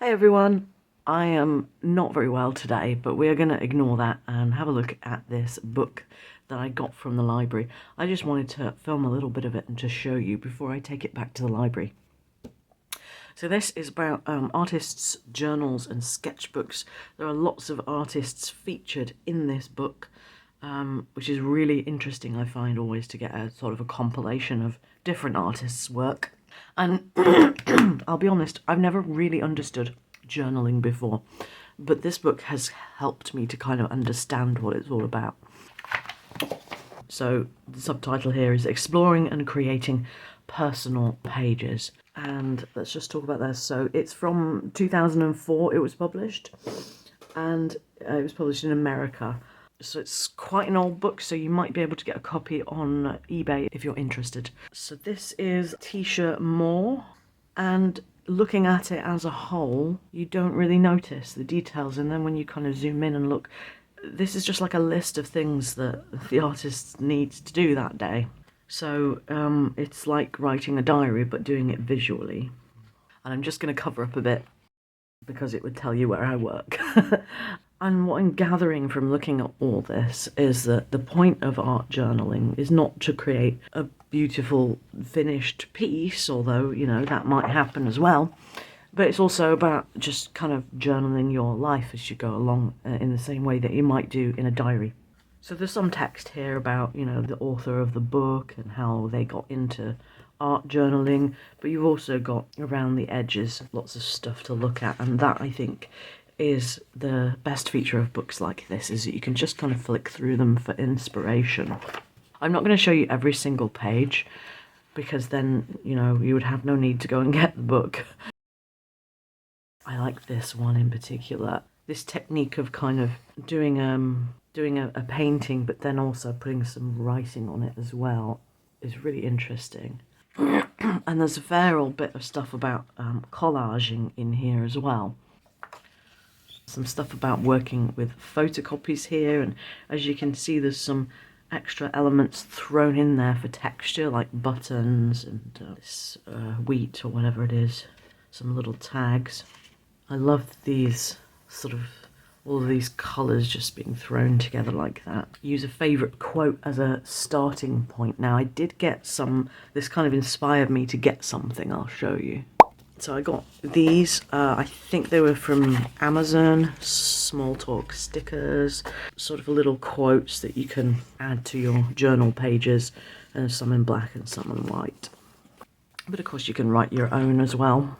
Hey everyone, I am not very well today, but we're going to ignore that and have a look at this book that I got from the library. I just wanted to film a little bit of it and to show you before I take it back to the library. So this is about artists' journals and sketchbooks. There are lots of artists featured in this book, which is really interesting, I find, always to get a sort of a compilation of different artists' work. And I'll be honest, I've never really understood journaling before, but this book has helped me to kind of understand what it's all about. So the subtitle here is Exploring and Creating Personal Pages. And let's just talk about this. So it's from 2004, it was published, and it was published in America. So it's quite an old book, so you might be able to get a copy on eBay if you're interested. So this is Tisha Moore, and looking at it as a whole, you don't really notice the details, and then when you kind of zoom in and look, this is just like a list of things that the artist needs to do that day. So it's like writing a diary, but doing it visually. And I'm just going to cover up a bit because it would tell you where I work. And what I'm gathering from looking at all this is that the point of art journaling is not to create a beautiful finished piece, although, you know, that might happen as well. But it's also about just kind of journaling your life as you go along in the same way that you might do in a diary. So there's some text here about, you know, the author of the book and how they got into art journaling, but you've also got around the edges lots of stuff to look at, and that, I think, is the best feature of books like this, is that you can just kind of flick through them for inspiration. I'm not going to show you every single page because then, you know, you would have no need to go and get the book. I like this one in particular. This technique of kind of doing a painting but then also putting some writing on it as well is really interesting. And there's a fair old bit of stuff about collaging in here as well. Some stuff about working with photocopies here, and as you can see there's some extra elements thrown in there for texture, like buttons and this wheat or whatever it is, some little tags. I love these sort of all of these colours just being thrown together like that. Use a favourite quote as a starting point. Now I did get some, this kind of inspired me to get something, I'll show you. So I got these, I think they were from Amazon, small talk stickers, sort of little quotes that you can add to your journal pages, and some in black and some in white. But of course you can write your own as well.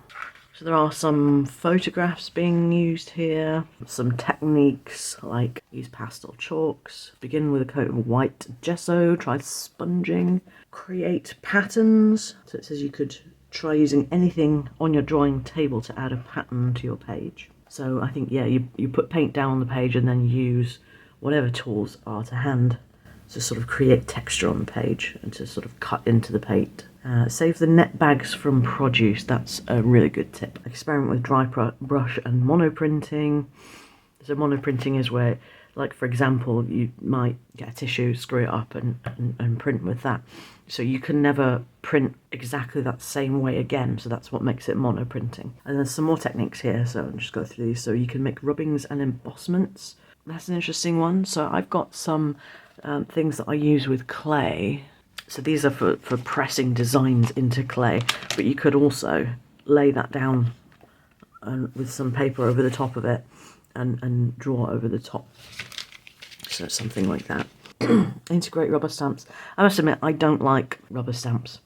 So there are some photographs being used here, some techniques like use pastel chalks, begin with a coat of white gesso, try sponging, create patterns. So it says you could try using anything on your drawing table to add a pattern to your page. So I think, yeah, you put paint down on the page and then use whatever tools are to hand to sort of create texture on the page and to sort of cut into the paint. Save the net bags from produce, that's a really good tip. Experiment with dry brush and monoprinting. So monoprinting is where, like for example, you might get a tissue, screw it up and print with that. So you can never print exactly that same way again, so that's what makes it monoprinting. And there's some more techniques here, so I'll just go through these. So you can make rubbings and embossments. That's an interesting one. So I've got some things that I use with clay. So these are for pressing designs into clay, but you could also lay that down with some paper over the top of it and draw over the top. So something like that. Integrate rubber stamps. I must admit, I don't like rubber stamps.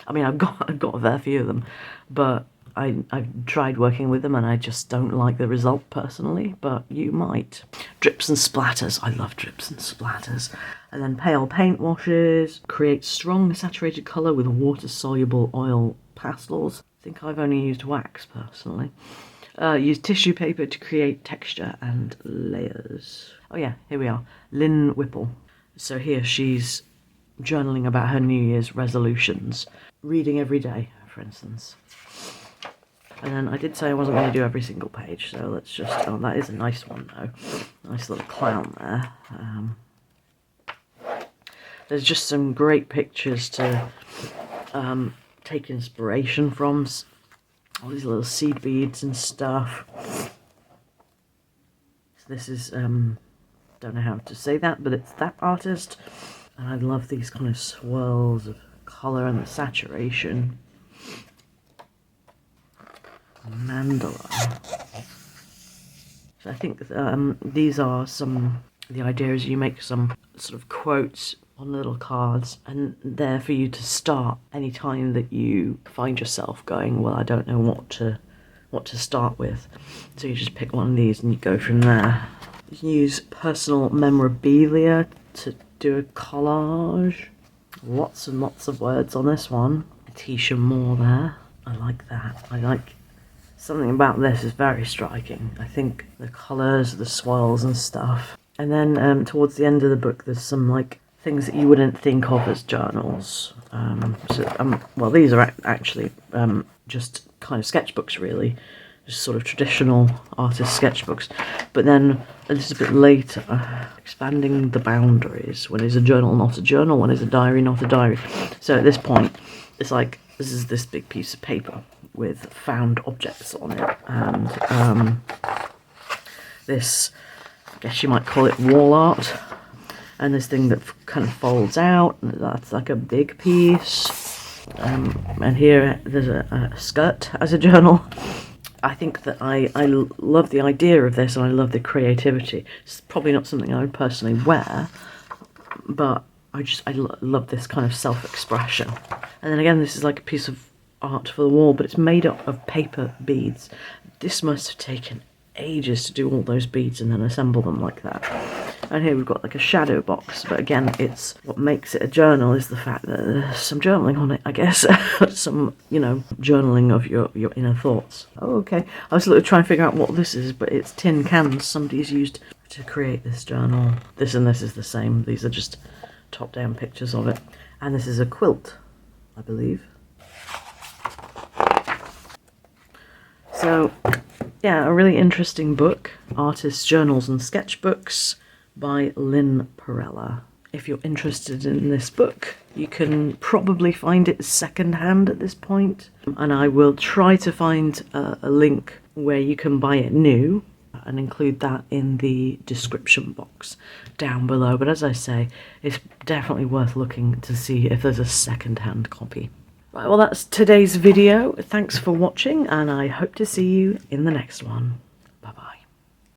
I mean, I've got a fair few of them, but I've tried working with them and I just don't like the result personally, but you might. Drips and splatters. I love drips and splatters. And then pale paint washes. Create strong saturated colour with water-soluble oil pastels. I think I've only used wax personally. Use tissue paper to create texture and layers. Oh yeah, here we are. Lynn Whipple. So here she's journaling about her New Year's resolutions. Reading every day, for instance. And then I did say I wasn't going to do every single page, so let's just... Oh, that is a nice one, though. Nice little clown there. There's just some great pictures to take inspiration from. all these little seed beads and stuff. So this is, don't know how to say that, but it's that artist. And I love these kind of swirls of colour and the saturation. Mandala. So I think these are the idea is you make some sort of quotes on little cards, and they're for you to start any time that you find yourself going, well, I don't know what to start with. So you just pick one of these and you go from there. You can use personal memorabilia to do a collage. Lots and lots of words on this one. Tisha Moore there. I like that. I like something about this is very striking. I think the colours, the swirls and stuff. And then towards the end of the book, there's some like things that you wouldn't think of as journals. Well, these are actually just kind of sketchbooks, really, just sort of traditional artist sketchbooks. But then a little bit later, expanding the boundaries. When is a journal not a journal? When is a diary not a diary? So at this point, it's like this is this big piece of paper with found objects on it, and this, I guess you might call it wall art, and this thing that kind of folds out, and that's like a big piece, and here there's a skirt as a journal. I think that I love the idea of this, and I love the creativity. It's probably not something I would personally wear, but I love this kind of self-expression. And then again, this is like a piece of art for the wall, but it's made up of paper beads. This must have taken ages to do all those beads and then assemble them like that. And here we've got like a shadow box, but again, it's what makes it a journal is the fact that there's some journaling on it, I guess. Some, journaling of your inner thoughts. Oh, okay. I was trying to figure out what this is, but it's tin cans somebody's used to create this journal. This and this is the same. These are just top-down pictures of it. And this is a quilt, I believe. So, yeah, a really interesting book, Artists' Journals and Sketchbooks by Lynn Perella. If you're interested in this book, you can probably find it secondhand at this point, and I will try to find a link where you can buy it new and include that in the description box down below. But as I say, it's definitely worth looking to see if there's a secondhand copy. Right, well, that's today's video. Thanks for watching, and I hope to see you in the next one. Bye-bye.